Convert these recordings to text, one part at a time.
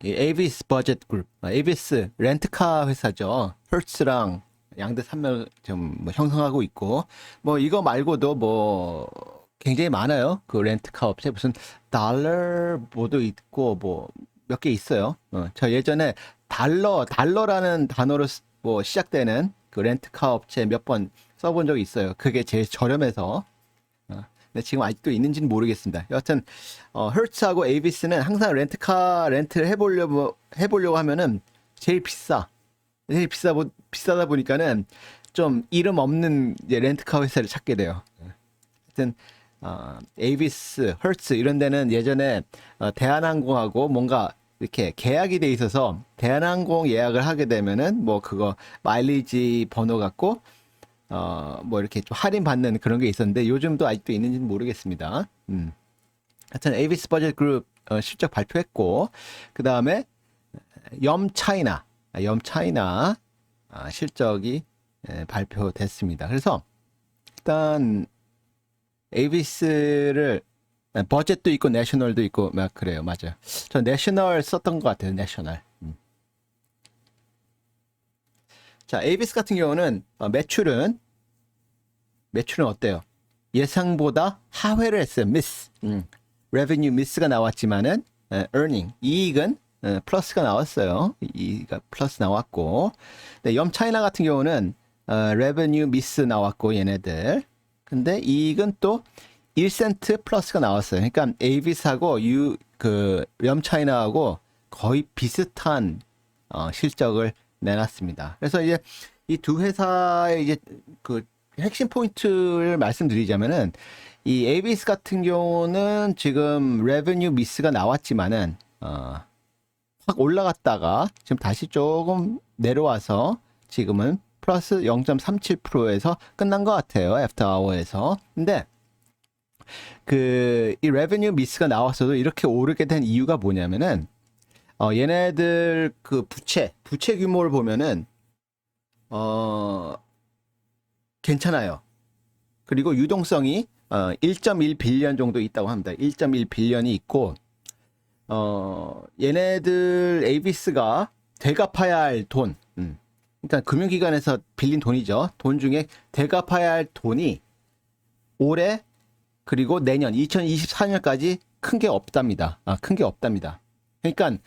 이 에비스 버젯 그룹, 에비스 렌트카 회사죠. hertz랑 양대 산맥을 좀뭐 형성하고 있고, 뭐 이거 말고도 뭐 굉장히 많아요. 그 렌트카 업체 무슨 달러보도 있고 뭐 몇 개 있어요. 저 예전에 달러라는 단어로 뭐 시작되는 그 렌트카 업체 몇 번 써본 적이 있어요. 그게 제일 저렴해서. 근데 지금 아직도 있는지는 모르겠습니다. 여하튼 hertz하고 에비스는 항상 렌트카 렌트를 해보려고 하면은 제일 비싸다 보니까는 좀 이름 없는 이제 렌트카 회사를 찾게 돼요. 하여튼 에이비스, 헐츠 이런 데는 예전에 대한항공하고 뭔가 이렇게 계약이 돼 있어서 대한항공 예약을 하게 되면은 뭐 그거 마일리지 번호 갖고 뭐 이렇게 좀 할인 받는 그런 게 있었는데 요즘도 아직도 있는지는 모르겠습니다. 하여튼 에이비스 버젯 그룹 실적 발표했고 그 다음에 염차이나 실적이 발표됐습니다. 그래서 일단 에이비스를 버젯도 있고 내셔널도 있고 막 그래요. 맞아요. 저 내셔널 썼던 것 같아요. 내셔널. 자, 에이비스 같은 경우는 매출은 어때요? 예상보다 하회를 했어요. 미스. 레베뉴 미스가 나왔지만은 earning 이익은 플러스가 나왔어요. 이익가 플러스 나왔고. 네, 염차이나 같은 경우는 레베뉴 미스 나왔고 얘네들. 근데 이익은 또 1센트 플러스가 나왔어요. 그러니까 에이비스하고 염차이나하고 거의 비슷한 실적을 내놨습니다. 그래서 이제 이 두 회사의 이제 그 핵심 포인트를 말씀드리자면은 이 에이비스 같은 경우는 지금 레베뉴 미스가 나왔지만은 확 올라갔다가 지금 다시 조금 내려와서 지금은 플러스 0.37%에서 끝난 것 같아요. 애프터 아워에서. 근데 이 레베뉴 미스가 나왔어도 이렇게 오르게 된 이유가 뭐냐면은 얘네들 그 부채 규모를 보면은 괜찮아요. 그리고 유동성이 1.1 빌리언 정도 있다고 합니다. 1.1 빌리언이 있고 얘네들 에이비스가 되갚아야 할 돈, 그러니까 금융기관에서 빌린 돈이죠. 돈 중에 되갚아야 할 돈이 올해 그리고 내년 2024년까지 큰 게 없답니다. 큰 게 없답니다. 그러니까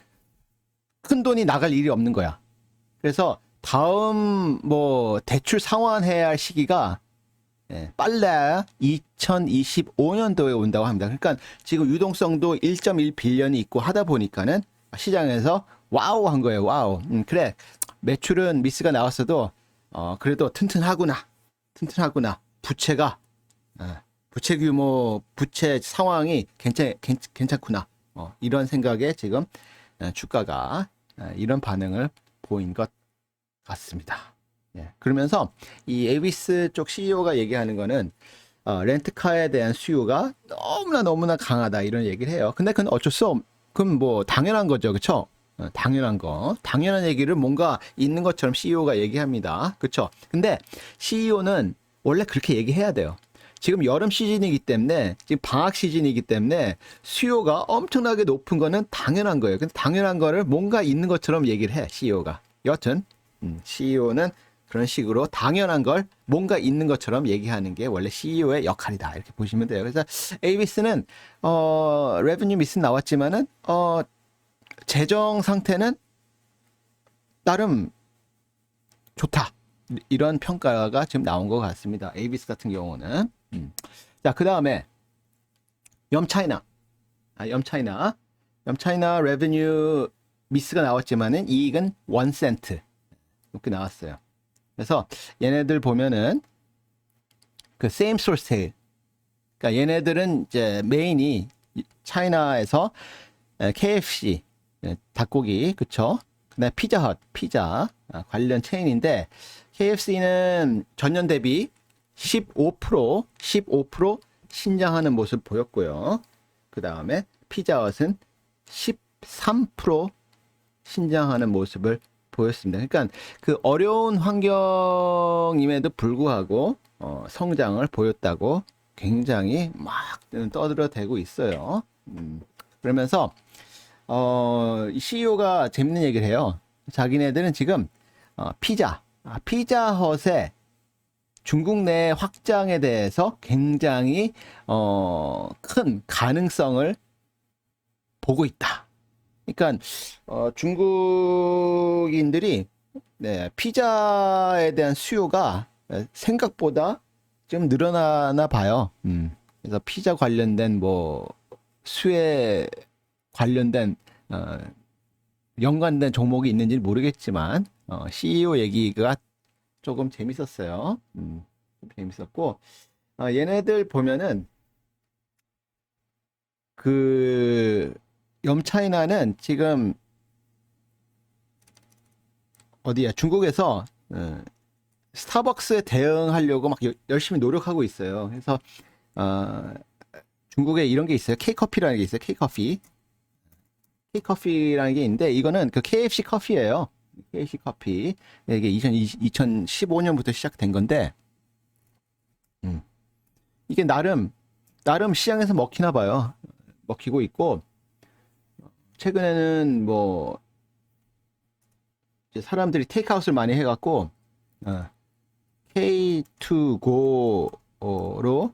큰 돈이 나갈 일이 없는 거야. 그래서 다음 뭐 대출 상환해야 할 시기가 빨라야 2025년도에 온다고 합니다. 그러니까 지금 유동성도 1.1 빌리언이 있고 하다 보니까는 시장에서 와우 한 거예요. 와우. 그래. 매출은 미스가 나왔어도 그래도 튼튼하구나. 부채가 부채 규모, 부채 상황이 괜찮구나. 이런 생각에 지금 주가가 이런 반응을 보인 것 같습니다. 그러면서 이 에이비스 쪽 CEO가 얘기하는 거는 렌트카에 대한 수요가 너무나 강하다 이런 얘기를 해요. 근데 그건 어쩔 수 없, 그럼 뭐 당연한 거죠, 그렇죠? 당연한 얘기를 뭔가 있는 것처럼 CEO가 얘기합니다, 그렇죠? 근데 CEO는 원래 그렇게 얘기해야 돼요. 지금 여름 시즌이기 때문에 지금 방학 시즌이기 때문에 수요가 엄청나게 높은 거는 당연한 거예요. 근데 당연한 거를 뭔가 있는 것처럼 얘기를 해 CEO가. 여튼 CEO는 그런 식으로 당연한 걸 뭔가 있는 것처럼 얘기하는 게 원래 CEO의 역할이다 이렇게 보시면 돼요. 그래서 에이비스는 레베뉴 미스 나왔지만은 재정 상태는 나름 좋다 이런 평가가 지금 나온 것 같습니다. 에이비스 같은 경우는. 자, 그 다음에 염차이나 레베뉴 미스가 나왔지만은 이익은 1센트 이렇게 나왔어요. 그래서 얘네들 보면은 그 same store sale, 그러니까 얘네들은 이제 메인이 차이나에서 KFC 닭고기, 그쵸? 그다음에 피자헛 관련 체인인데 KFC는 전년 대비 15% 신장하는 모습 보였고요. 그 다음에 피자헛은 13% 신장하는 모습을 보였습니다. 그러니까 그 어려운 환경임에도 불구하고 성장을 보였다고 굉장히 막 떠들어대고 있어요. 그러면서 이 CEO가 재밌는 얘기를 해요. 자기네들은 지금 피자헛의 중국 내 확장에 대해서 굉장히 큰 가능성을 보고 있다. 그러니까 중국인들이 네, 피자에 대한 수요가 생각보다 좀 늘어나나 봐요. 그래서 피자 관련된 뭐 수에 관련된 연관된 종목이 있는지 모르겠지만 CEO 얘기가 조금 재밌었어요. 좀 재밌었고 얘네들 보면은 그 염차이나는 지금 어디야 중국에서 스타벅스에 대응하려고 막 열심히 노력하고 있어요. 그래서 어, 중국에 이런 게 있어요. K커피라는 게 있어요. K커피. K커피라는 게 있는데 이거는 그 KFC 커피예요. KFC 커피. 이게 2015년부터 시작된 건데 이게 나름 시장에서 먹히나 봐요. 먹히고 있고 최근에는 뭐 이제 사람들이 테이크아웃을 많이 해갖고 K2Go로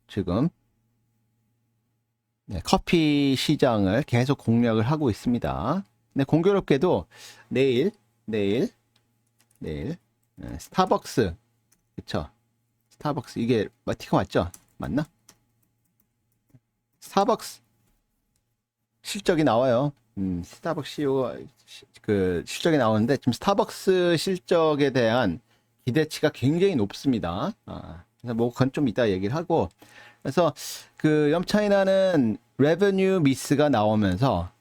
지금 네, 커피 시장을 계속 공략을 하고 있습니다. 근데 공교롭게도 내일 스타벅스 그쵸? 스타벅스 이게 티커 맞죠? 맞나? 스타벅스 실적이 나와요. 스타벅스 CEO 그 실적이 나오는데 지금 스타벅스 실적에 대한 기대치가 굉장히 높습니다. 그래서 뭐 그건 좀 이따 얘기를 하고 그래서 그 염차이나는 레베뉴 미스가 나오면서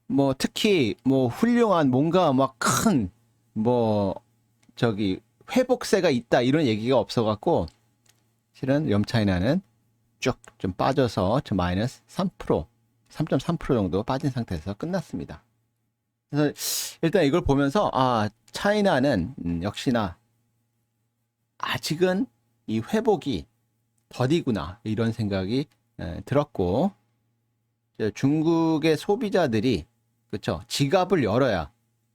뭐 특히 뭐 훌륭한 뭔가 막 큰 뭐 저기 회복세가 있다 이런 얘기가 없어갖고 실은 염차이나는 쭉 좀 빠져서 좀 마이너스 3% 3.3% 정도 빠진 상태에서 끝났습니다. 그래서 일단 이걸 보면서 차이나는 역시나 아직은 이 회복이 더디구나 이런 생각이 들었고 중국의 소비자들이 그쵸 지갑을 열어야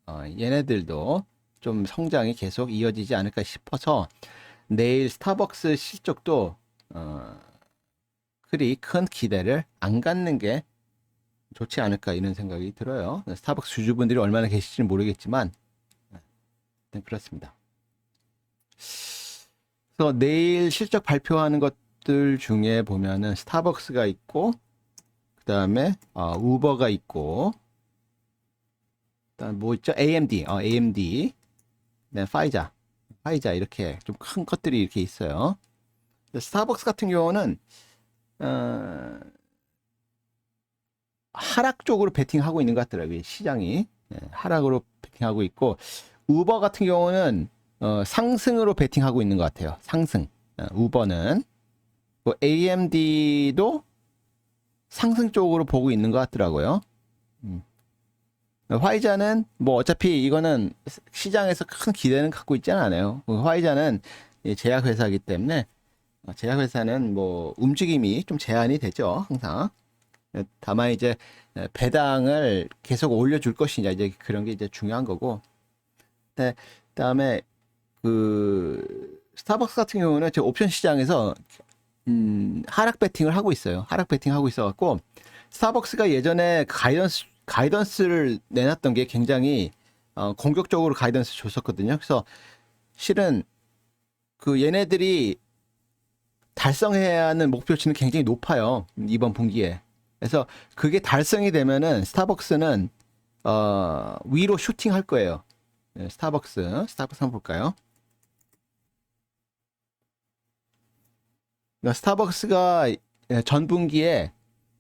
얘네들도 좀 성장이 계속 이어지지 않을까 싶어서 내일 스타벅스 실적도 그리 큰 기대를 안 갖는 게 좋지 않을까 이런 생각이 들어요. 스타벅스 주주분들이 얼마나 계실지는 모르겠지만 일단 그렇습니다. 그래서 내일 실적 발표하는 것들 중에 보면은 스타벅스가 있고 그 다음에 우버가 있고 그다음 뭐 있죠? AMD 네, 파이자 이렇게 좀 큰 것들이 이렇게 있어요. 스타벅스 같은 경우는 하락 쪽으로 베팅하고 있는 것 같더라고요. 시장이 하락으로 베팅하고 있고 우버 같은 경우는 상승으로 베팅하고 있는 것 같아요. 상승. 우버는 뭐 AMD도 상승 쪽으로 보고 있는 것 같더라고요. 화이자는 뭐 어차피 이거는 시장에서 큰 기대는 갖고 있지는 않아요. 화이자는 제약회사이기 때문에 제약회사는 뭐 움직임이 좀 제한이 되죠. 항상. 다만 이제 배당을 계속 올려줄 것이냐 이제 그런 게 이제 중요한 거고. 네, 그다음에 그 스타벅스 같은 경우는 제 옵션 시장에서 하락 베팅을 하고 있어요. 하락 베팅 하고 있어갖고 스타벅스가 예전에 가이던스를 내놨던 게 굉장히 공격적으로 가이던스 줬었거든요. 그래서 실은 그 얘네들이 달성해야 하는 목표치는 굉장히 높아요. 이번 분기에. 그래서 그게 달성이 되면은 스타벅스는 위로 슈팅할 거예요. 네, 스타벅스 한번 볼까요? 그러니까 스타벅스가 전 분기에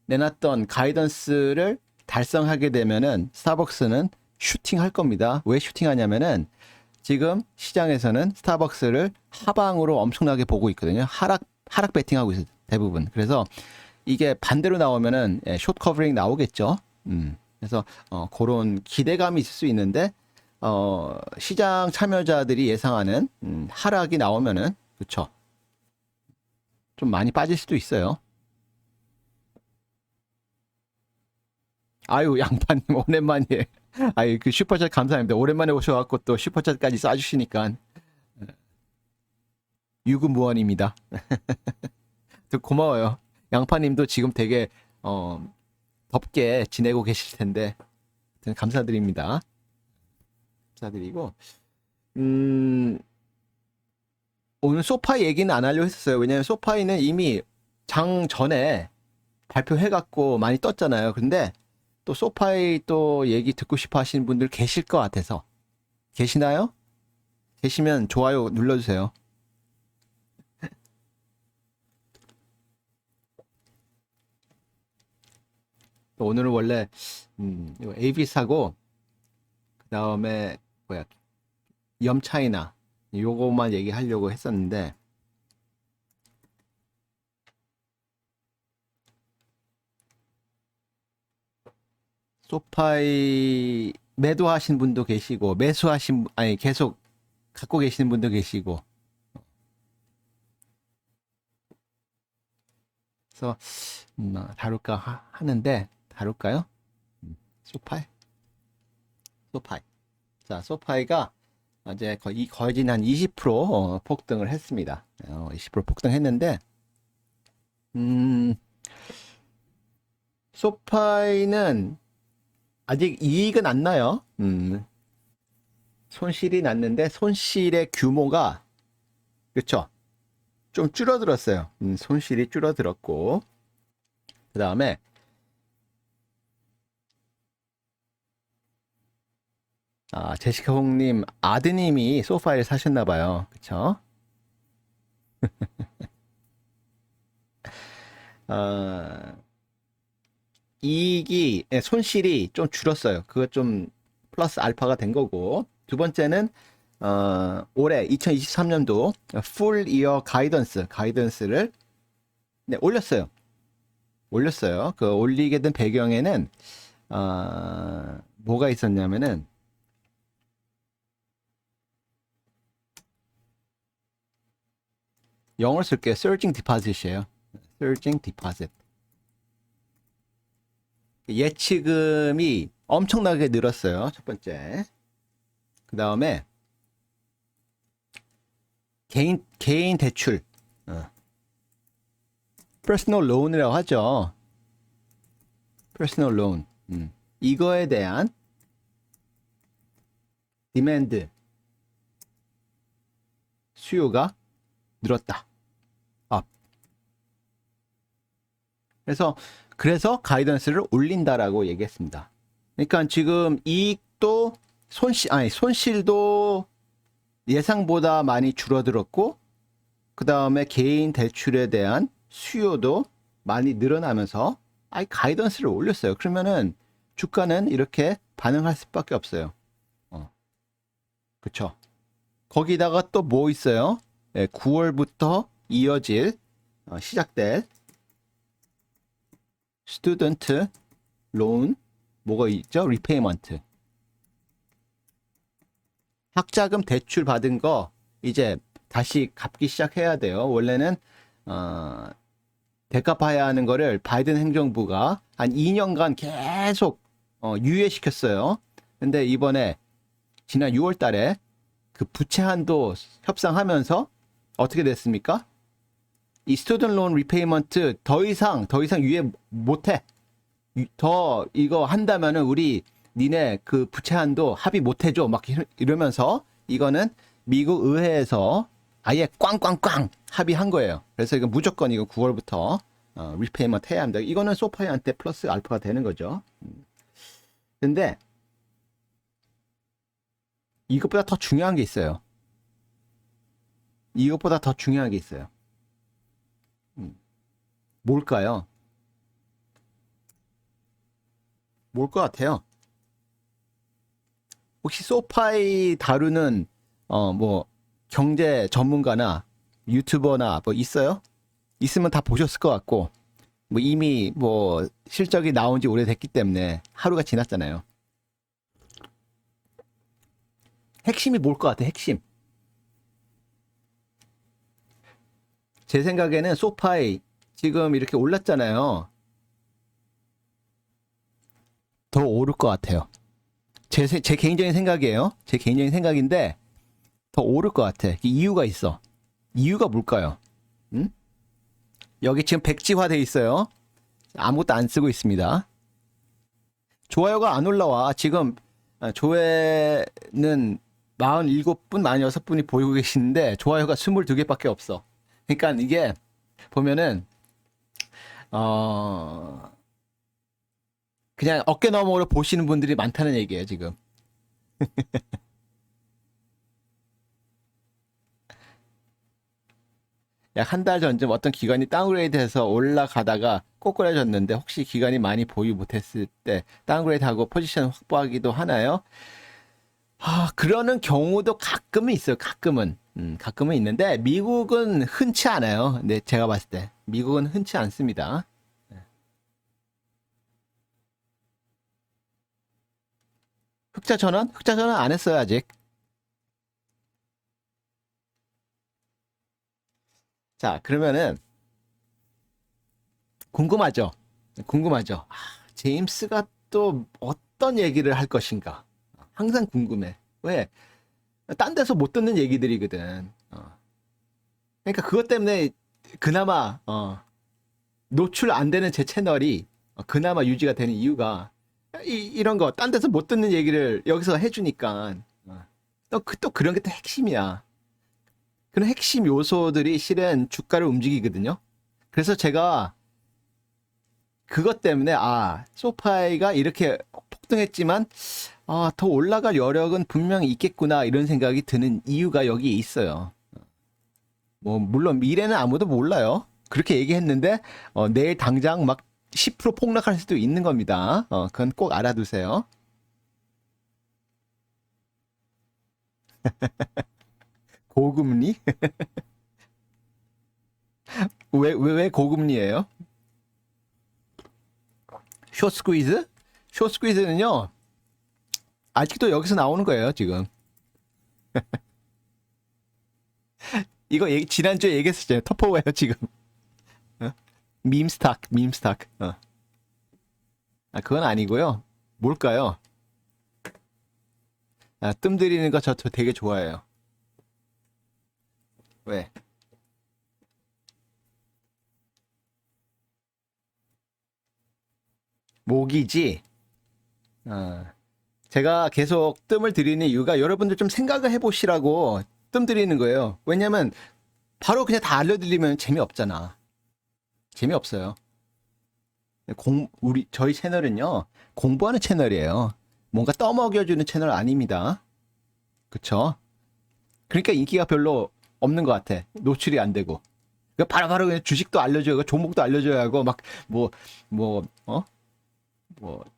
내놨던 가이던스를 달성하게 되면은 스타벅스는 슈팅할 겁니다. 왜 슈팅하냐면은 지금 시장에서는 스타벅스를 하방으로 엄청나게 보고 있거든요. 하락 베팅하고 있어요. 대부분. 그래서 이게 반대로 나오면은 숏 커버링 나오겠죠. 그래서 그런 기대감이 있을 수 있는데 시장 참여자들이 예상하는 하락이 나오면은 그쵸. 좀 많이 빠질 수도 있어요. 아유, 양파님 오랜만이에요. 아유, 그 슈퍼챗 감사합니다. 오랜만에 오셔갖고 또 슈퍼챗까지 쏴주시니까 유구무원입니다. 또 고마워요. 양파님도 지금 되게 덥게 지내고 계실 텐데 감사드립니다. 감사드리고 오늘 소파이 얘기는 안 하려고 했었어요. 왜냐면 소파이는 이미 장 전에 발표해갖고 많이 떴잖아요. 근데 또 소파이 또 얘기 듣고 싶어 하시는 분들 계실 것 같아서. 계시나요? 계시면 좋아요 눌러주세요. 또 오늘은 원래 이거 에이비스하고 그 다음에 뭐야 염차이나 요거만 얘기하려고 했었는데 소파이 매도하신 분도 계시고 매수하신 아니 계속 갖고 계시는 분도 계시고 그래서 다룰까 하는데 다룰까요? 소파이 소파이 자 소파이가 이제 거의 한 20% 폭등을 했습니다. 20% 폭등했는데 소파이는 아직 이익은 안 나요. 손실이 났는데 손실의 규모가 그렇죠. 좀 줄어들었어요. 손실이 줄어들었고 그 다음에 제시카 홍님 아드님이 소파이를 사셨나 봐요. 그쵸? 이익이 손실이 좀 줄었어요. 그거 좀 플러스 알파가 된 거고 두 번째는 올해 2023년도 풀 이어 가이던스를 네, 올렸어요. 그 올리게 된 배경에는 뭐가 있었냐면은 영어로 쓸게요. surging deposit이에요. surging deposit. 예치금이 엄청나게 늘었어요. 첫 번째. 그 다음에 개인 대출. personal loan이라고 하죠. personal loan. 이거에 대한 디맨드 수요가 늘었다. 그래서 가이던스를 올린다라고 얘기했습니다. 그러니까 지금 이익도 손실도 예상보다 많이 줄어들었고 그 다음에 개인 대출에 대한 수요도 많이 늘어나면서 가이던스를 올렸어요. 그러면은 주가는 이렇게 반응할 수밖에 없어요. 그쵸? 거기다가 또 뭐 있어요? 9월부터 이어질 시작될 스튜던트 론 뭐가 있죠? 리페이먼트 학자금 대출 받은 거 이제 다시 갚기 시작해야 돼요. 원래는 대갚아야 하는 거를 바이든 행정부가 한 2년간 계속 유예시켰어요. 근데 이번에 지난 6월 달에 그 부채 한도 협상하면서 어떻게 됐습니까? 이 스튜던트 론 리페이먼트 더 이상 유예 못해. 더 이거 한다면은 우리 니네 그 부채 한도 합의 못해줘 막 이러면서 이거는 미국 의회에서 아예 꽝꽝꽝 합의한 거예요. 그래서 이거 무조건 이거 9월부터 리페이먼트 해야 합니다. 이거는 소파이한테 플러스 알파가 되는 거죠. 근데 이것보다 더 중요한 게 있어요. 이것보다 더 중요한 게 있어요. 뭘까요? 뭘 것 같아요? 혹시 소파이 다루는 뭐 경제 전문가나 유튜버나 뭐 있어요? 있으면 다 보셨을 것 같고 뭐 이미 뭐 실적이 나온 지 오래됐기 때문에 하루가 지났잖아요. 핵심이 뭘 것 같아? 핵심. 제 생각에는 소파이 지금 이렇게 올랐잖아요. 더 오를 것 같아요. 제 개인적인 생각이에요. 제 개인적인 생각인데 더 오를 것 같아. 이유가 있어. 이유가 뭘까요? 응? 여기 지금 백지화 돼 있어요. 아무것도 안 쓰고 있습니다. 좋아요가 안 올라와. 지금 조회는 47분, 46분이 보이고 계시는데 좋아요가 22개밖에 없어. 그러니까 이게 보면은 그냥 어깨 너머로 보시는 분들이 많다는 얘기예요, 지금. 약 한 달 전쯤 어떤 기관이 다운그레이드해서 올라가다가 꼬꾸라졌는데 혹시 기관이 많이 보유 못했을 때 다운그레이드하고 포지션 확보하기도 하나요? 그러는 경우도 가끔은 있어요. 가끔은. 가끔은 있는데 미국은 흔치 않아요. 네, 제가 봤을 때 미국은 흔치 않습니다. 흑자 전환? 흑자 전환 안 했어요, 아직. 자, 그러면은 궁금하죠? 궁금하죠? 제임스가 또 어떤 얘기를 할 것인가? 항상 궁금해. 왜? 딴 데서 못 듣는 얘기들이거든. 그러니까 그것 때문에 그나마 노출 안 되는 제 채널이 그나마 유지가 되는 이유가 이런 거 딴 데서 못 듣는 얘기를 여기서 해주니까 또 그런 게 또 핵심이야. 그런 핵심 요소들이 실은 주가를 움직이거든요. 그래서 제가 그것 때문에 소파이가 이렇게 폭등했지만 더 올라갈 여력은 분명히 있겠구나 이런 생각이 드는 이유가 여기에 있어요. 뭐 물론 미래는 아무도 몰라요. 그렇게 얘기했는데 내일 당장 막 10% 폭락할 수도 있는 겁니다. 그건 꼭 알아두세요. 고금리? 왜 고금리예요? 숏스퀴즈? 숏스퀴즈는요. 아직도 여기서 나오는 거예요, 지금. 이거 지난주에 얘기했었잖아요. 터포웨어 지금. 어? 밈스탁. 그건 아니고요. 뭘까요? 뜸 들이는 거 저 되게 좋아해요. 왜? 모기지. 어, 제가 계속 뜸을 들이는 이유가 여러분들 좀 생각을 해보시라고 뜸 들이는 거예요. 왜냐면 바로 그냥 다 알려드리면 재미없잖아. 재미없어요. 저희 채널은요, 공부하는 채널이에요. 뭔가 떠먹여주는 채널 아닙니다. 그쵸? 그러니까 인기가 별로 없는 것 같아. 노출이 안 되고. 그러니까 바로바로 그냥 주식도 알려줘야 하고, 종목도 알려줘야 하고, 막,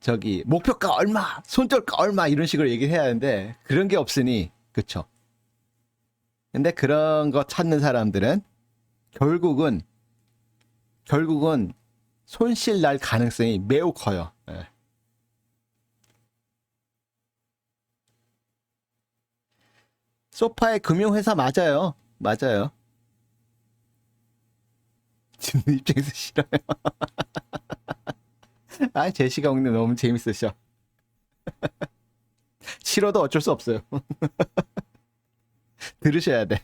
저기, 목표가 얼마, 손절가 얼마, 이런 식으로 얘기를 해야 하는데, 그런 게 없으니, 그쵸? 근데 그런 거 찾는 사람들은 결국은, 결국은 손실 날 가능성이 매우 커요. 예. 소파의 금융회사 맞아요. 맞아요. 지금 입장에서 싫어요. 제시가 오늘 너무 재밌으셔. 싫어도 어쩔 수 없어요. 들으셔야 돼.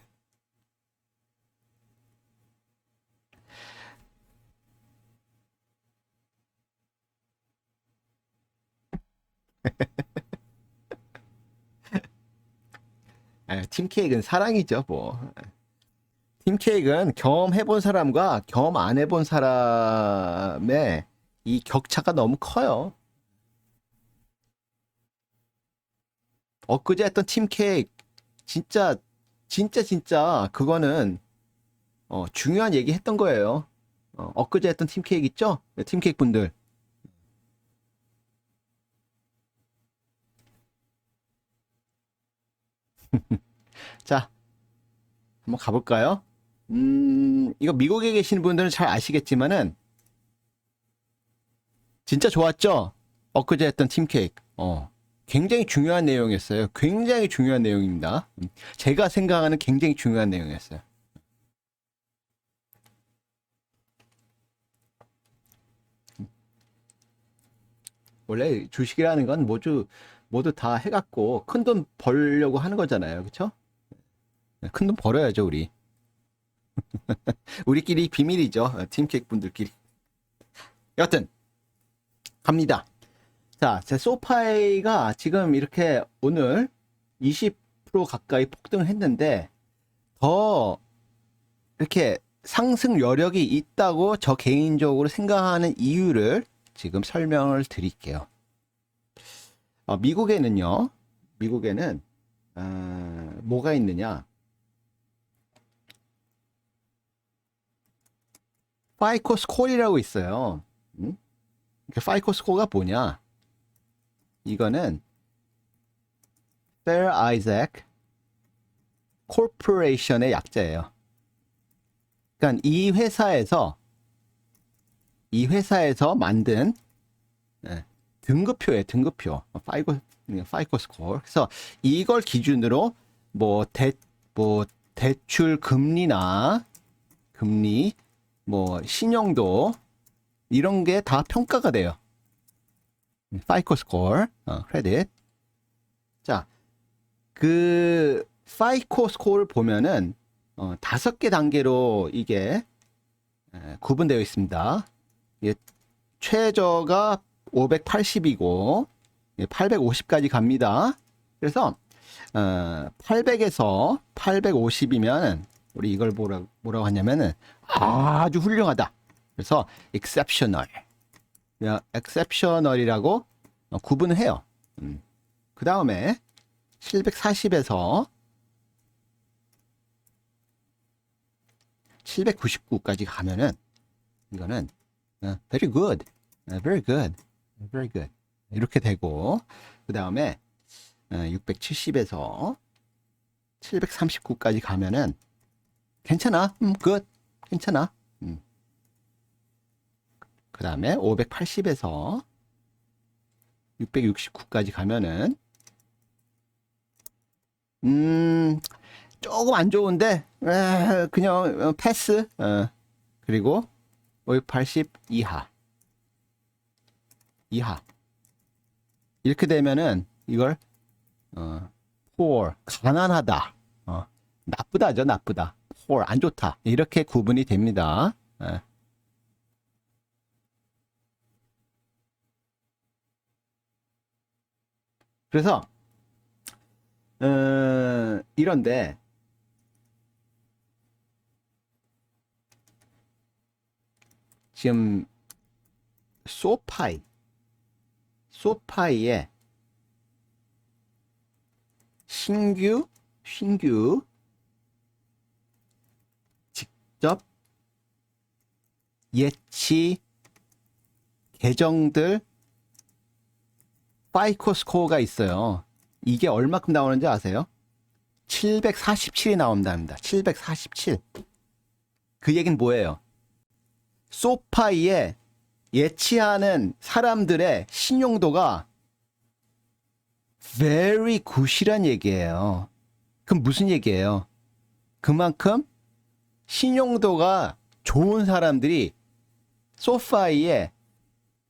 팀케이크는 사랑이죠, 뭐. 팀케이크는 경험해본 사람과 경험 안 해본 사람의 이 격차가 너무 커요. 엊그제 했던 팀케이크, 진짜, 진짜, 그거는, 중요한 얘기 했던 거예요. 엊그제 했던 팀케이크 있죠? 네, 팀케이크 분들. 자, 한번 가볼까요? 이거 미국에 계시는 분들은 잘 아시겠지만은, 진짜 좋았죠? 엊그제 했던 팀케이크. 굉장히 중요한 내용이었어요. 굉장히 중요한 내용입니다. 제가 생각하는 굉장히 중요한 내용이었어요. 원래 주식이라는 건 모두 다 해갖고 큰 돈 벌려고 하는 거잖아요. 그쵸? 큰 돈 벌어야죠, 우리. 우리끼리 비밀이죠. 팀케이크 분들끼리. 여튼, 갑니다. 자, 제 소파이가 지금 이렇게 오늘 20% 가까이 폭등을 했는데, 더 이렇게 상승 여력이 있다고 저 개인적으로 생각하는 이유를 지금 설명을 드릴게요. 미국에는 뭐가 있느냐? 파이코 스코어이라고 있어요. 파이코 스코어가 뭐냐? 이거는 Fair Isaac Corporation의 약자예요. 그러니까 이 회사에서 만든 등급표예요. 등급표. 파이코 스코어. 그래서 이걸 기준으로 대출 금리, 신용도 이런 게 다 평가가 돼요. 파이코 스코어, 크레딧. 자, 그 파이코 스코어를 보면은 5개 단계로 이게 구분되어 있습니다. 최저가 580이고 850까지 갑니다. 그래서 800에서 850이면 우리 이걸 뭐라고 하냐면은 아주 훌륭하다. 그래서 exceptional이라고 구분을 해요. 그 다음에 740에서 799까지 가면은 이거는 very good, very good, very good 이렇게 되고, 그 다음에 670에서 739까지 가면은 괜찮아, good, 괜찮아. 그 다음에 580에서 669까지 가면은 조금 안 좋은데 그냥 패스. 그리고 580 이하 이렇게 되면은 이걸 poor, 가난하다, 나쁘다죠. 나쁘다, poor, 안 좋다, 이렇게 구분이 됩니다. 그래서 이런데 지금 소파이의 신규 직접 예치 계정들 파이코 스코어가 있어요. 이게 얼마큼 나오는지 아세요? 747이 나온답니다. 747. 그 얘기는 뭐예요? 소파이에 예치하는 사람들의 신용도가 very good이란 얘기예요. 그럼 무슨 얘기예요? 그만큼 신용도가 좋은 사람들이 소파이에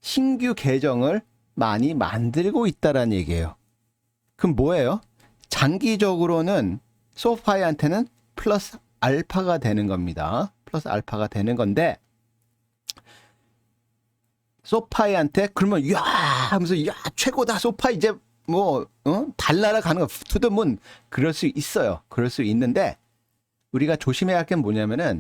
신규 계정을 많이 만들고 있다란 얘기예요. 그럼 뭐예요? 장기적으로는 소파이한테는 플러스 알파가 되는 겁니다. 플러스 알파가 되는 건데, 소파이한테 그러면 야 하면서 야 최고다 소파이 이제 달나라 가는 거 투더문, 그럴 수 있어요. 그럴 수 있는데 우리가 조심해야 할 게 뭐냐면은